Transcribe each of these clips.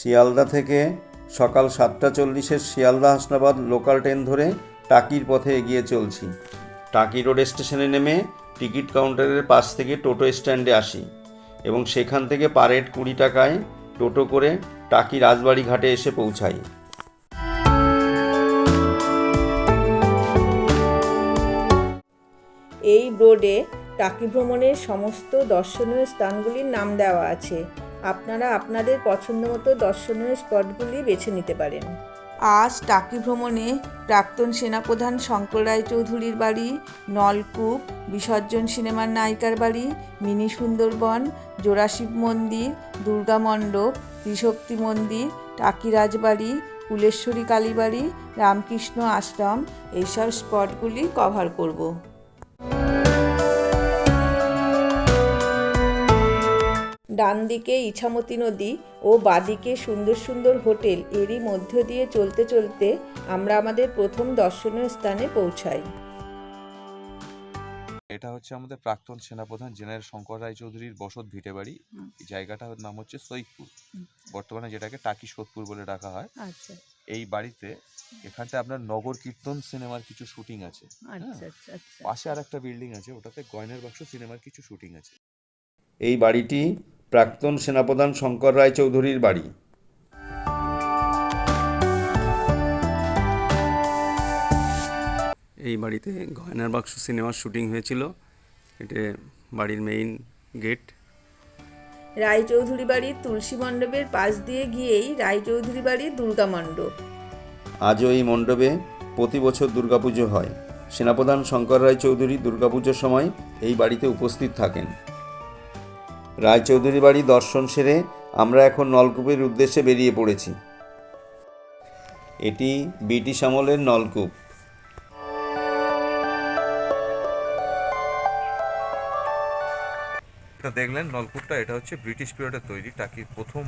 শিয়ালদা থেকে সকাল 7:40 Sealdah Hasnabad local train ধরে টাকির পথে এগিয়ে চলছি। টাকি রোড স্টেশনে নেমে টিকিট কাউন্টারের পাশ থেকে টোটো স্ট্যান্ডে আসি এবং সেখান থেকে পার হেড 20 টাকায় টোটো করে টাকি রাজবাড়ি ঘাটে এসে পৌঁছাই। এই বোর্ডে টাকি ভ্রমণের সমস্ত দর্শনীয় স্থানগুলির নাম দেওয়া আছে। আপনারা আপনাদের পছন্দ মতো দর্শনীয় স্পটগুলি বেছে নিতে পারেন। আজ টাকি ভ্রমণে প্রাক্তন সেনাপ্রধান শঙ্কর রায়চৌধুরীর বাড়ি, নলকূপ, বিসর্জন সিনেমার নায়িকার বাড়ি, মিনি সুন্দরবন, জোড়াশিব মন্দির, দুর্গা মণ্ডপ, ত্রিশক্তি মন্দির, টাকি রাজবাড়ি, কুলেশ্বরী কালীবাড়ি, রামকৃষ্ণ আশ্রম এইসব স্পটগুলি কভার করব। ডান দিকে ইছামতি নদী ও বাঁদিকে সুন্দর সুন্দর হোটেল, এরই মধ্য দিয়ে চলতে চলতে আমরা আমাদের প্রথম দর্শনীয় স্থানে পৌঁছাই। এটা হচ্ছে আমাদের প্রাক্তন সেনাপ্রধান জেনারেল শঙ্কর রায়চৌধুরীর বসত ভিটে বাড়ি। এই জায়গাটার নাম হচ্ছে সৈয়দপুর, বর্তমানে যেটাকে টাকি সোদপুর বলে ডাকা হয়। আচ্ছা, এই বাড়িতে এখানটা আপনার নগর কীর্তন সিনেমার কিছু শুটিং আছে। আচ্ছা আচ্ছা আচ্ছা। পাশে আর একটা বিল্ডিং আছে, ওটাতে গয়নার বাক্স সিনেমার কিছু শুটিং আছে। এই বাড়িটি প্রাক্তন সেনাপ্রধান শঙ্কর রায়চৌধুরীর বাড়ি। এই বাড়িতে গয়নার বাক্স সিনেমার শুটিং হয়েছিল। এটা বাড়ির মেইন গেট। রায়চৌধুরী বাড়ির তুলসী মণ্ডপের পাশ দিয়ে গিয়েই রায়চৌধুরী বাড়ির দুর্গা মণ্ডপ। আজও এই মণ্ডপে প্রতি বছর দুর্গাপুজো হয়। সেনাপ্রধান শঙ্কর রায়চৌধুরী দুর্গাপুজোর সময় এই বাড়িতে উপস্থিত থাকেন। রায়চৌধুরী বাড়ি দর্শন সেরে আমরা এখন নলকূপের উদ্দেশ্যে বেরিয়ে পড়েছি। এটি ব্রিটিশ আমলের নলকূপ। এটা দেখলেন নলকূপটা, এটা হচ্ছে ব্রিটিশ পিরিয়ডে তৈরি টাকির প্রথম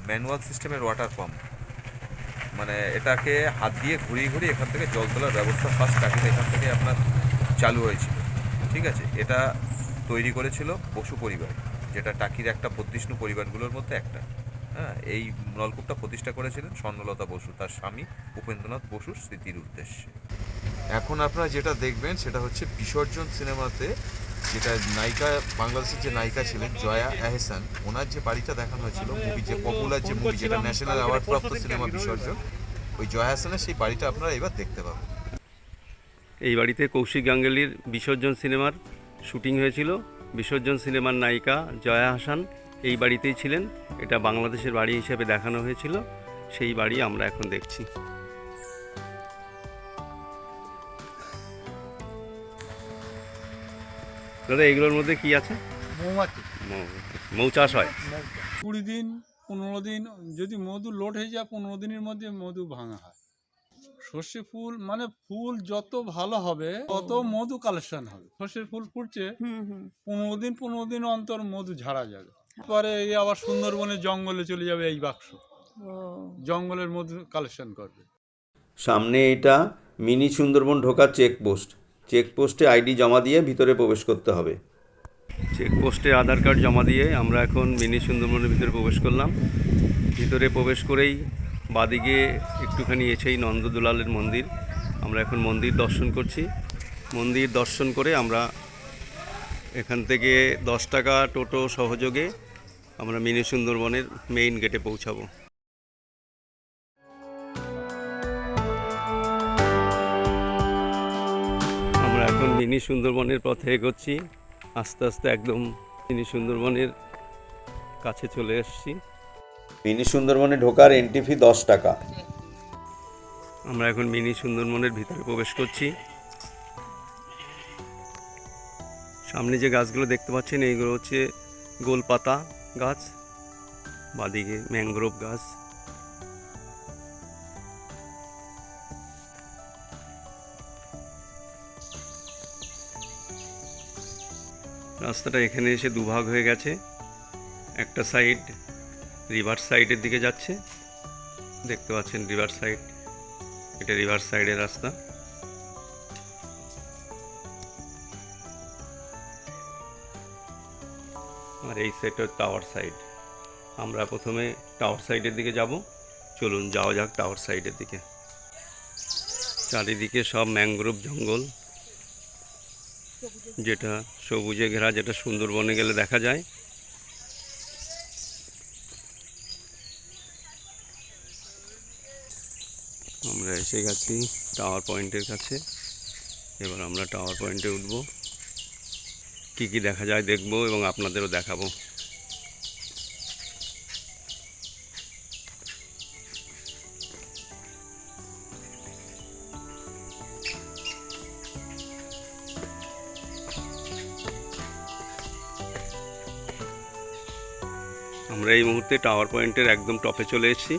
ম্যানুয়াল সিস্টেমের ওয়াটার পাম্প। মানে এটাকে হাত দিয়ে ঘুরিয়ে ঘুরিয়ে এখান থেকে জল তোলার ব্যবস্থা ফার্স্ট টাকিতে এখান থেকে আপনার চালু হয়েছিল। ঠিক আছে, এটা তৈরি করেছিল বসু পরিবার, যেটা টাকির একটা বর্ধিষ্ণু পরিবারগুলোর মধ্যে একটা। হ্যাঁ, এই নলকূপটা প্রতিষ্ঠা করেছিলেন স্বর্ণলতা বসু, তার স্বামী উপেন্দ্রনাথ বসুর স্মৃতির উদ্দেশ্যে। এখন আপনারা যেটা দেখবেন সেটা হচ্ছে বিসর্জন সিনেমাতে যেটা নায়িকা, বাংলাদেশের যে নায়িকা ছিলেন জয়া আহসান, ওনার যে বাড়িটা দেখানো হয়েছিল মুভি, যে পপুলার যে মুভি, যেটা ন্যাশনাল অ্যাওয়ার্ড প্রাপ্ত সিনেমা বিসর্জন, ওই জয়া আহসানের সেই বাড়িটা আপনারা এবার দেখতে পাবেন। এই বাড়িতে কৌশিক গাঙ্গুলির বিসর্জন সিনেমার শুটিং হয়েছিল। বিসর্জন সিনেমার নায়িকা জয়া আহসান এই বাড়িতেই ছিলেন। এটা বাংলাদেশের বাড়ি হিসেবে দেখানো হয়েছিল। সেই বাড়ি আমরা এখন দেখছি। দাদা, এগুলোর মধ্যে কি আছে? মৌমাছি। মৌ চাষ হয়। 20 দিন 15 দিন যদি মধু লোড হয়ে যায়, 15 দিনের মধ্যে মধু ভাঙা হয়। সর্ষে ফুল মানে ফুল যত ভালো হবে তত মধু কালেকশন হবে। সর্ষের ফুল ফুটছে 15 দিন অন্তর মধু ঝাড়া যাবে। পরে এই আবার সুন্দরবনের জঙ্গলে চলে যাবে এই বাক্স, জঙ্গলের মধু কালেকশন করবে। সামনে এটা মিনি সুন্দরবন ঢোকার চেকপোস্ট। চেকপোস্টে আইডি জমা দিয়ে ভিতরে প্রবেশ করতে হবে। চেকপোস্টে আধার কার্ড জমা দিয়ে আমরা এখন মিনি সুন্দরবনের ভিতরে প্রবেশ করলাম। ভিতরে প্রবেশ করেই বাদিকে একটুখানি এসেই নন্দদুলালের মন্দির। আমরা এখন মন্দির দর্শন করছি। মন্দির দর্শন করে আমরা এখান থেকে 10 টাকা টোটো সহযোগে আমরা মিনি সুন্দরবনের মেইন গেটে পৌঁছাবো। আমরা এখন মিনি সুন্দরবনের পথে এগোচ্ছি। আস্তে আস্তে একদম মিনি সুন্দরবনের কাছে চলে এসেছি। মিনি সুন্দরবনে ঢোকার এন্ট্রি ফি 10 টাকা। আমরা এখন মিনি সুন্দরবনের ভিতরে প্রবেশ করছি। সামনে যে গাছগুলো দেখতে পাচ্ছেন এইগুলো হচ্ছে গোলপাতা গাছ, বাদিকে ম্যানগ্রোভ গাছ। রাস্তাটা এখানে এসে দুভাগ হয়ে গেছে। একটা সাইড রিভার সাইডের দিকে যাচ্ছে, দেখতে পাচ্ছেন রিভার সাইড, এটা রিভার সাইডের রাস্তা। আর এই সাইডটা টাওয়ার সাইড। আমরা প্রথমে টাওয়ার সাইডের দিকে যাব। চলুন যাওয়া যাক টাওয়ার সাইডের দিকে। চারিদিকে সব ম্যানগ্রোভ জঙ্গল, যেটা সবুজে ঘেরা, যেটা সুন্দরবনে গেলে দেখা যায়। আমরা এসে গেছি টাওয়ার পয়েন্টের কাছে। এবার আমরা টাওয়ার পয়েন্টে উঠব, কী কী দেখা যায় দেখব এবং আপনাদেরও দেখাবো। আমরা এই মুহূর্তে টাওয়ার পয়েন্টের একদম টপে চলে এসেছি।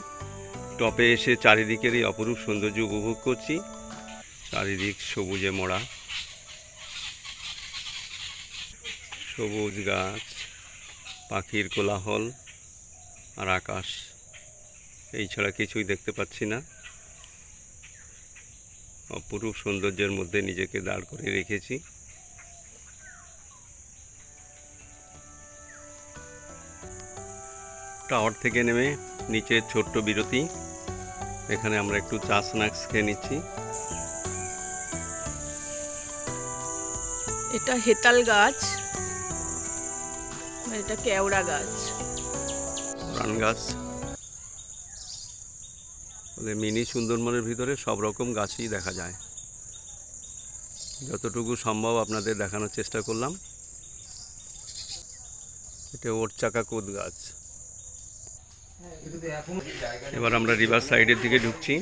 টপে এসে চারিদিকের এই অপরূপ সৌন্দর্য উপভোগ করছি। চারিদিক সবুজে মোড়া, সবুজ গাছ, পাখির কোলাহল আর আকাশ, এই ছাড়া কিছুই দেখতে পাচ্ছি না। অপরূপ সৌন্দর্যের মধ্যে নিজেকে দাঁড় করে রেখেছি। টাওয়ার থেকে নেমে নিচে ছোট্ট বিরতি, এখানে আমরা একটু চা স্ন্যাক্স খেয়ে নিচ্ছি। এটা হেতাল গাছ, এটা কেওড়া গাছ। প্রাণ গাছ বলে মিনি সুন্দরবনের ভিতরে সব রকম গাছই দেখা যায়। যতটুকু সম্ভব আপনাদের দেখানোর চেষ্টা করলাম। এটা ওট চাকা কুদ গাছ। এবার আমরা রিভার সাইডের দিকে ঢুকছি।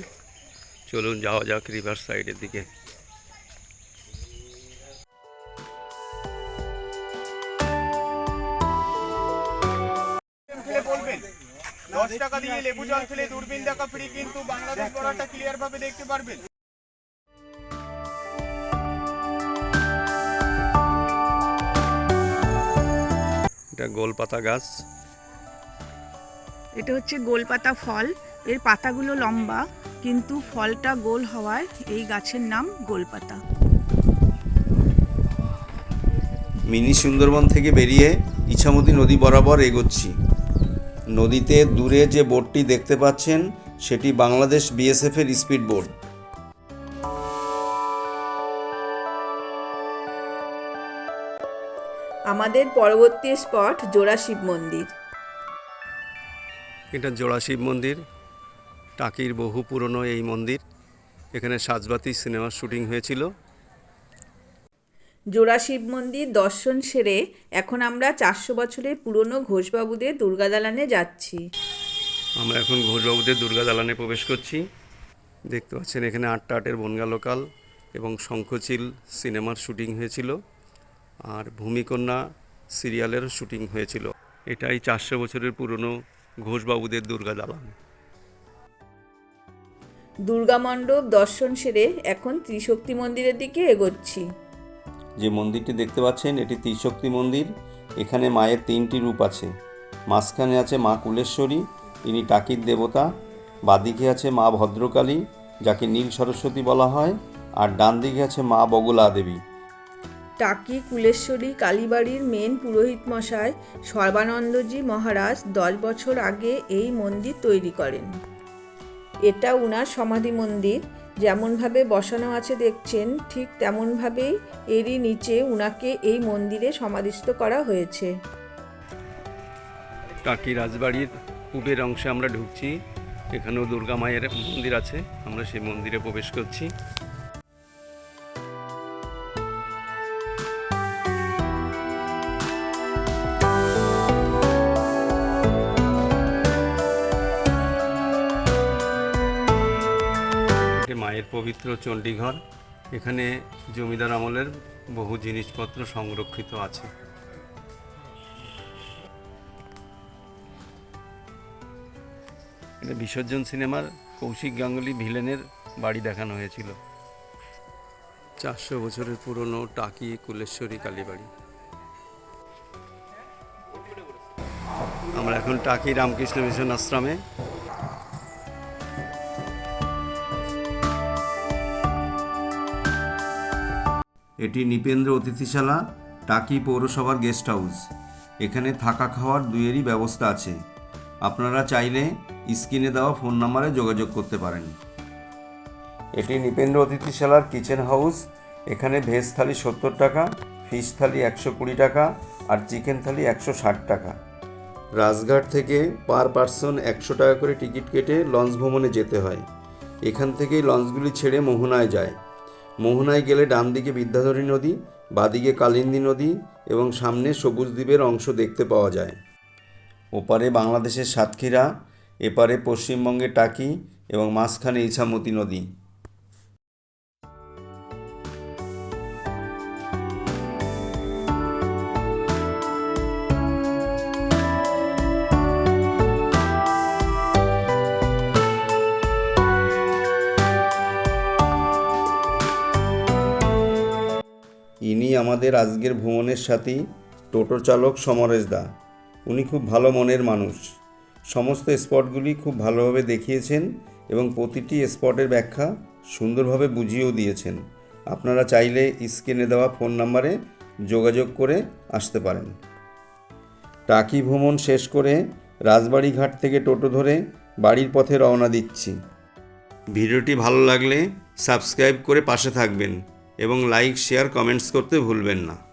চলুন যাওয়া যাক রিভার সাইডের দিকে। বলবেন 10 টাকা দিয়ে লেবু জল খেলে দূরবীন দেখা ফ্রি, কিন্তু বাংলাদেশ বর্ডারটা ক্লিয়ার ভাবে দেখতে পারবেন। এটা গোলপাতা গাছ। এটা হচ্ছে গোলপাতা ফল। এর পাতাগুলো লম্বা, কিন্তু ফলটা গোল হওয়ায় এই গাছের নাম গোলপাতা। মিনি সুন্দরবন থেকে বেরিয়ে ইছামতি নদী বরাবর এগোচ্ছি। নদীতে দূরে যে বোটটি দেখতে পাচ্ছেন সেটি বাংলাদেশ বিএসএফের স্পিড বোট। আমাদের পরবর্তী স্পট জোড়া শিব মন্দির। এটা জোড়া শিব মন্দির, টাকির বহু পুরনো এই মন্দির। এখানে সাজবাতি সিনেমার শুটিং হয়েছিল। জোড়া শিব মন্দির দর্শন সেরে এখন আমরা 400 বছরের পুরনো ঘোষবাবুদের দুর্গা দালানে যাচ্ছি। আমরা এখন ঘোষবাবুদের দুর্গা দালানে প্রবেশ করছি। দেখতে পাচ্ছেন এখানে 8টা বনগা লোকাল এবং শঙ্খচিল সিনেমার শুটিং হয়েছিল, আর ভূমিকন্যা সিরিয়ালেরও শুটিং হয়েছিল। এটাই 400 বছরের পুরনো ঘোষবাবুদের দুর্গা দালান। দুর্গা মণ্ডপ দর্শন সেরে এখন ত্রিশক্তি মন্দিরের দিকে এগোচ্ছি। যে মন্দিরটি দেখতে পাচ্ছেন এটি ত্রিশক্তি মন্দির। এখানে মায়ের 3টি রূপ আছে। মাঝখানে আছে মা কুলেশ্বরী, ইনি টাকির দেবতা। বাদিকে আছে মা ভদ্রকালী, যাকে নীল সরস্বতী বলা হয়, আর ডান দিকে আছে মা বগলা দেবী। টাকি কুলেশ্বরী কালীবাড়ির মেন পুরোহিত মশাই সর্বানন্দজি মহারাজ 10 বছর আগে এই মন্দির তৈরি করেন। এটা উনার সমাধি মন্দির। যেমনভাবে বসানো আছে দেখছেন, ঠিক তেমনভাবেই এরই নিচে উনাকে এই মন্দিরে সমাধিস্থ করা হয়েছে। টাকি রাজবাড়ির পূবের অংশে আমরা ঢুকছি। এখানেও দুর্গা মায়ের মন্দির আছে, আমরা সেই মন্দিরে প্রবেশ করছি। মায়ের পবিত্র চণ্ডীঘর। এখানে জমিদার আমলের বহু জিনিসপত্র সংরক্ষিত আছে। এটা বিসর্জন সিনেমার কৌশিক গাঙ্গুলি ভিলেনের বাড়ি দেখানো হয়েছিল। 400 বছরের পুরনো টাকি কুলেশ্বরী কালীবাড়ি। আমরা এখন টাকি রামকৃষ্ণ মিশন আশ্রমে। এটি নৃপেন্দ্র অতিথিশালা, টাকি পৌরসভার গেস্ট হাউস। এখানে থাকা খাওয়ার দুইয়েরই ব্যবস্থা আছে। আপনারা চাইলে স্ক্রিনে দেওয়া ফোন নাম্বারে যোগাযোগ করতে পারেন। এটি নৃপেন্দ্র অতিথিশালার কিচেন হাউস। এখানে ভেজ থালি 70 টাকা, ফিশ থালি 120 টাকা আর চিকেন থালি 160 টাকা। রাজঘাট থেকে পার পারসন 100 টাকা করে টিকিট কেটে লঞ্চ ভ্রমণে যেতে হয়। এখান থেকেই লঞ্চগুলি ছেড়ে মোহনায় যায়। মোহনায় গেলে ডান দিকে বিদ্যাধরী নদী, বাদিকে কালিন্দী নদী এবং সামনে সবুজ দ্বীপের অংশ দেখতে পাওয়া যায়। ওপারে বাংলাদেশের সাতক্ষীরা, এপারে পশ্চিমবঙ্গের টাকি এবং মাঝখানে ইছামতি নদী। ইনি আমাদের আজকের ভ্রমণের সাথী, টোটো চালক সমরেশ দা। উনি খুব ভালো মনের মানুষ। সমস্ত স্পটগুলি খুব ভালোভাবে দেখিয়েছেন এবং প্রতিটি স্পটের ব্যাখ্যা সুন্দরভাবে বুঝিয়েও দিয়েছেন। আপনারা চাইলে স্ক্রিনে দেওয়া ফোন নাম্বারে যোগাযোগ করে আসতে পারেন। টাকি ভ্রমণ শেষ করে রাজবাড়ি ঘাট থেকে টোটো ধরে বাড়ির পথে রওনা দিচ্ছি। ভিডিওটি ভালো লাগলে সাবস্ক্রাইব করে পাশে থাকবেন এবং লাইক, শেয়ার, কমেন্টস করতে ভুলবেন না।